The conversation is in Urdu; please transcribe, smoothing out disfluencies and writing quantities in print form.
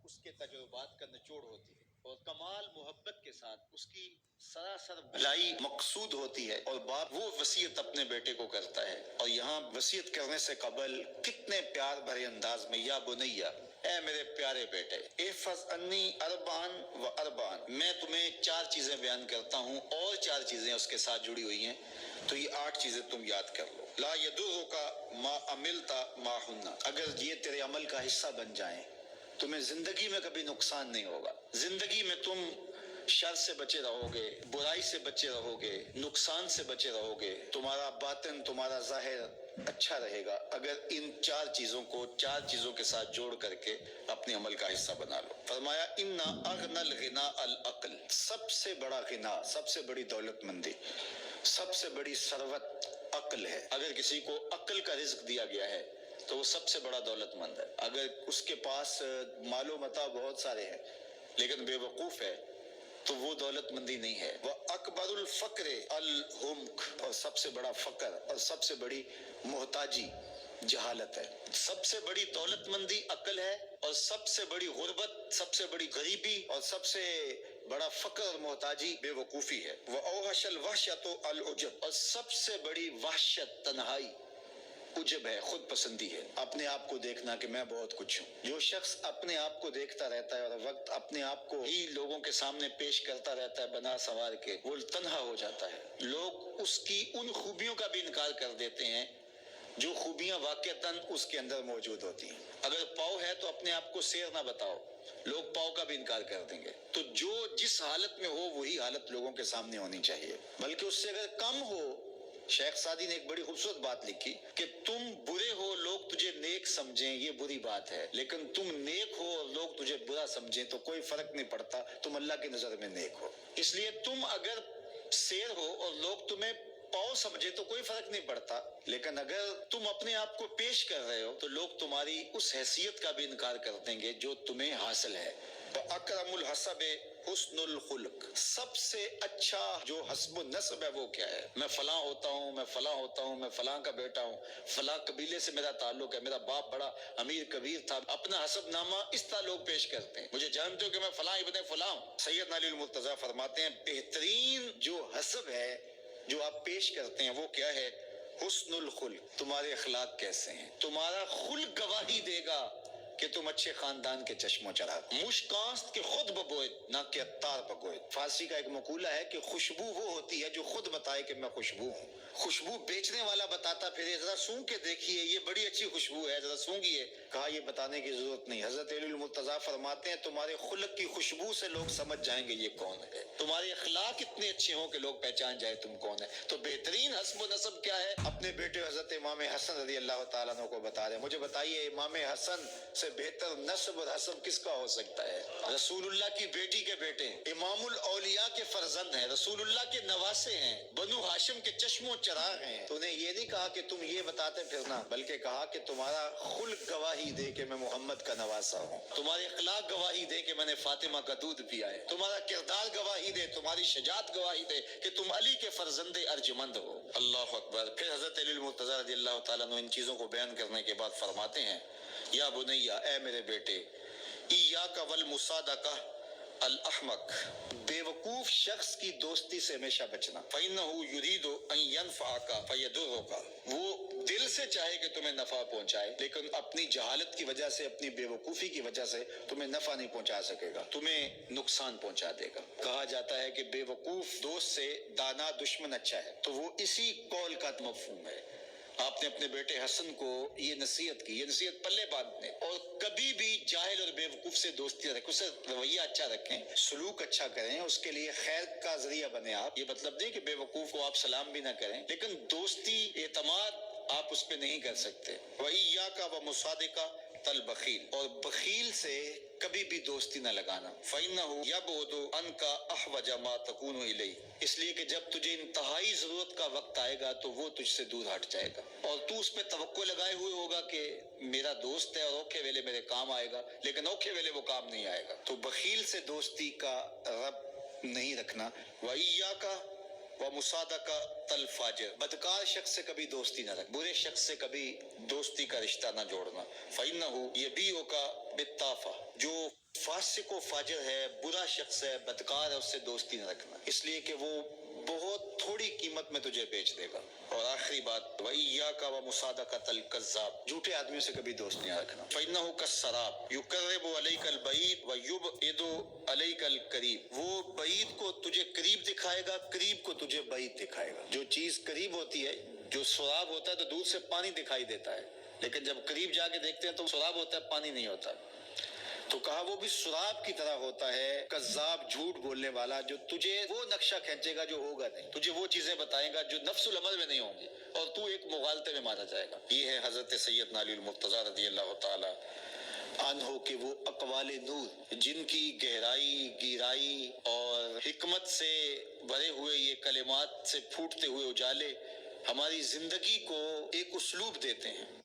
اس کے تجربات کا نچوڑ ہوتی ہے، اور کمال محبت کے ساتھ اس کی سراسر بھلائی مقصود ہوتی ہے، اور باپ وہ وصیت اپنے بیٹے کو کرتا ہے، اور یہاں وصیت کرنے سے قبل کتنے پیار بھرے انداز میں یا بنیا، اے میرے پیارے بیٹے، احفظ انی اربعن و اربعن، میں تمہیں 4 چیزیں بیان کرتا ہوں اور 4 چیزیں اس کے ساتھ جڑی ہوئی ہیں، تو یہ 8 چیزیں تم یاد کر لو۔ لا یضرک ما عملت معہن، اگر یہ تیرے عمل کا حصہ بن جائیں تمہیں زندگی میں کبھی نقصان نہیں ہوگا، زندگی میں تم شر سے بچے رہو گے، برائی سے بچے رہو گے، نقصان سے بچے رہو گے، تمہارا باطن تمہارا ظاہر اچھا رہے گا اگر ان 4 چیزوں کو 4 چیزوں کے ساتھ جوڑ کر کے اپنے عمل کا حصہ بنا لو۔ فرمایا ان اغنى الغنى العقل، سب سے بڑا غنا، سب سے بڑی دولت مندی، سب سے بڑی ثروت عقل ہے۔ اگر کسی کو عقل کا رزق دیا گیا ہے تو وہ سب سے بڑا دولت مند ہے۔ اگر اس کے پاس مال و متاع بہت سارے ہیں لیکن بے وقوف ہے تو وہ دولت مندی نہیں ہے۔ وَأَكْبَرُ الْفَقْرِ الْحُمْقُ، اور سب سے بڑا فقر اور سب سے بڑی محتاجی جہالت ہے۔ سب سے بڑی دولت مندی عقل ہے، اور سب سے بڑی غربت، سب سے بڑی غریبی اور سب سے بڑا فقر اور محتاجی بے وقوفی ہے۔ وَأَوْحَشَ الْوَحْشَةُ الْعُجْبُ، اور سب سے بڑی وحشت تنہائی عجب ہے، خود پسندی ہے، اپنے آپ کو دیکھنا کہ میں بہت کچھ ہوں۔ جو شخص اپنے آپ کو دیکھتا رہتا ہے اور وقت اپنے آپ کو ہی لوگوں کے سامنے پیش کرتا رہتا ہے بنا سنوار کے، وہ تنہا ہو جاتا ہے۔ لوگ اس کی ان خوبیوں کا بھی انکار کر دیتے ہیں جو خوبیاں واقعتاً اس کے اندر موجود ہوتی ہیں۔ اگر پاؤ ہے تو اپنے آپ کو سیر نہ بتاؤ، لوگ پاؤ کا بھی انکار کر دیں گے۔ تو جو جس حالت میں ہو وہی حالت لوگوں کے سامنے ہونی چاہیے، بلکہ اس سے اگر کم ہو۔ شیخ سعدی نے ایک بڑی خوبصورت بات لکھی کہ تم برے ہو لوگ تجھے نیک سمجھیں یہ بری بات ہے، لیکن تم نیک ہو اور لوگ تجھے برا سمجھیں تو کوئی فرق نہیں پڑتا، تم اللہ کی نظر میں نیک ہو۔ اس لیے تم اگر شیر ہو اور لوگ تمہیں پاؤ سمجھے تو کوئی فرق نہیں پڑتا، لیکن اگر تم اپنے آپ کو پیش کر رہے ہو تو لوگ تمہاری اس حیثیت کا بھی انکار کر دیں گے جو تمہیں حاصل ہے۔ وَأَكْرَمُ الْحَسَبِ حُسْنُ الْخُلُقِ، سب سے اچھا جو حسب و نسب ہے وہ کیا ہے؟ میں فلاں ہوتا ہوں، میں فلاں ہوتا ہوں، میں فلاں کا بیٹا ہوں، فلاں قبیلے سے میرا تعلق ہے، میرا باپ بڑا امیر کبیر تھا۔ اپنا حسب نامہ اس طرح لوگ پیش کرتے ہیں، مجھے جانتے ہو کہ میں فلاں ابن فلاں ہوں۔ سیدنا علی المرتضیٰ فرماتے ہیں بہترین جو حسب ہے جو آپ پیش کرتے ہیں وہ کیا ہے؟ حسن الخلق، تمہارے اخلاق کیسے ہیں، تمہارا خلق گواہی دے گا کہ تم اچھے خاندان کے چشم و چراغ۔ مشکاست کے خود ببوئت نہ کہ عطار بگوئت۔ فارسی کا ایک مقولہ ہے کہ خوشبو وہ ہوتی ہے جو خود بتائے کہ میں خوشبو ہوں۔ خوشبو بیچنے والا بتاتا پھر ذرا سونگھ کے دیکھیے یہ بڑی اچھی خوشبو ہے، ذرا سونگھیے، کہا یہ بتانے کی ضرورت نہیں۔ حضرت علی المرتضیٰ فرماتے ہیں تمہارے خلق کی خوشبو سے لوگ سمجھ جائیں گے یہ کون ہے، تمہارے اخلاق اتنے اچھے ہوں کہ لوگ پہچان جائے تم کون ہے۔ تو بہترین حسب و نسب کیا ہے؟ اپنے بیٹے حضرت امام حسن رضی اللہ تعالیٰ عنہ کو بتا رہے ہیں، مجھے بتائیے امام حسن سے بہتر نسب اور حسب کس کا ہو سکتا ہے؟ رسول اللہ کی بیٹی کے بیٹے ہیں، امام الاولیاء کے فرزند ہیں، رسول اللہ کے نواسے ہیں، بنو ہاشم کے چشم و چراغ ہیں۔ تو انہیں یہ نہیں کہا کہ تم یہ بتاتے پھرنا، بلکہ کہا کہ تمہارا خلق گواہی دے کہ میں محمد کا نواسا ہوں، تمہارے اخلاق گواہی دے کہ میں نے فاطمہ کا دودھ پیا ہے، تمہارا کردار گواہی دے، تمہاری شجاعت گواہی دے کہ تم علی کے فرزند ارجمند ہو۔ اللہ اکبر۔ پھر حضرت علی المرتضیٰ رضی اللہ تعالیٰ عنہ ان چیزوں کو بیان کرنے کے بعد فرماتے ہیں یا بنیا، اے میرے بیٹے، ایاک والمصادقہ الاحمق، بے وقوف شخص کی دوستی سے ہمیشہ بچنا۔ فإنہ یرید ان ینفعک فیضرک، وہ دل سے چاہے کہ تمہیں نفع پہنچائے لیکن اپنی جہالت کی وجہ سے، اپنی بے وقوفی کی وجہ سے تمہیں نفع نہیں پہنچا سکے گا، تمہیں نقصان پہنچا دے گا۔ کہا جاتا ہے کہ بے وقوف دوست سے دانا دشمن اچھا ہے، تو وہ اسی قول کا مفہوم ہے۔ آپ نے اپنے بیٹے حسن کو یہ نصیحت کی، یہ نصیحت پلے باندھنے، اور کبھی بھی جاہل اور بے وقوف سے دوستی رکھیں، اسے رویہ اچھا رکھیں، سلوک اچھا کریں، اس کے لیے خیر کا ذریعہ بنے۔ آپ یہ مطلب نہیں کہ بے وقوف کو آپ سلام بھی نہ کریں، لیکن دوستی اعتماد آپ اس پہ نہیں کر سکتے۔ وَإِيَّاكَ وَمُصَادِقَةَ الْبَخِيلِ، اور بخیل سے کبھی بھی دوستی نہ لگانا۔ فَإِنَّهُ يَبْعُدُ عَنْكَ أَحْوَجَ مَا تَكُونُ إِلَيْهِ، اس لیے کہ جب تجھے انتہائی ضرورت کا وقت آئے گا تو وہ تجھ سے دور ہٹ جائے گا، اور تو اس پہ توقع لگائے ہوئے ہوگا کہ میرا دوست ہے اور اوکھے ویلے میرے کام آئے گا، لیکن اوکھے ویلے وہ کام نہیں آئے گا۔ تو بخیل سے دوستی کا رب نہیں رکھنا۔ وَإِيَّاكَ وَمُصَادَقَةَ الْفَاجِرِ، بدکار شخص سے کبھی دوستی نہ رکھ، برے شخص سے کبھی دوستی کا رشتہ نہ جوڑنا۔ فَإِنَّهُ يَبِيعُكَ بِالطَّافَةِ، جو فاسق و فاجر ہے، برا شخص ہے، بدکار ہے، اس سے دوستی نہ رکھنا، اس لیے کہ وہ بہت تھوڑی قیمت میں تجھے بیچ دے گا۔ اور آخری بات، وَإِيَّاكَ وَمُصَادَقَةَ الْكَذَّابِ، جھوٹے آدمیوں سے کبھی دوست نہیں رکھنا۔ فَإِنَّهُ كَالسَّرَابِ يُقَرِّبُ عَلَيْكَ الْبَعِيدَ وَيُبْعِدُ عَلَيْكَ الْقَرِيبَ، وہ بعید کو تجھے قریب دکھائے گا، قریب کو تجھے بعید دکھائے گا۔ جو چیز قریب ہوتی ہے، جو سراب ہوتا ہے تو دور سے پانی دکھائی دیتا ہے، لیکن جب قریب جا کے دیکھتے ہیں تو سراب ہوتا ہے، پانی نہیں ہوتا۔ تو کہا وہ بھی سراب کی طرح ہوتا ہے، کذاب، جھوٹ بولنے والا، جو تجھے وہ نقشہ کھینچے گا جو ہوگا نہیں، تجھے وہ چیزیں بتائے گا جو نفس العمل میں نہیں ہوں گی، اور تو ایک مغالطے میں مارا جائے گا۔ یہ ہے حضرت سیدنا علی المرتضیٰ رضی اللہ تعالی عنہ کے وہ اقوال نور، جن کی گہرائی، گیرائی اور حکمت سے بھرے ہوئے یہ کلمات سے پھوٹتے ہوئے اجالے ہماری زندگی کو ایک اسلوب دیتے ہیں۔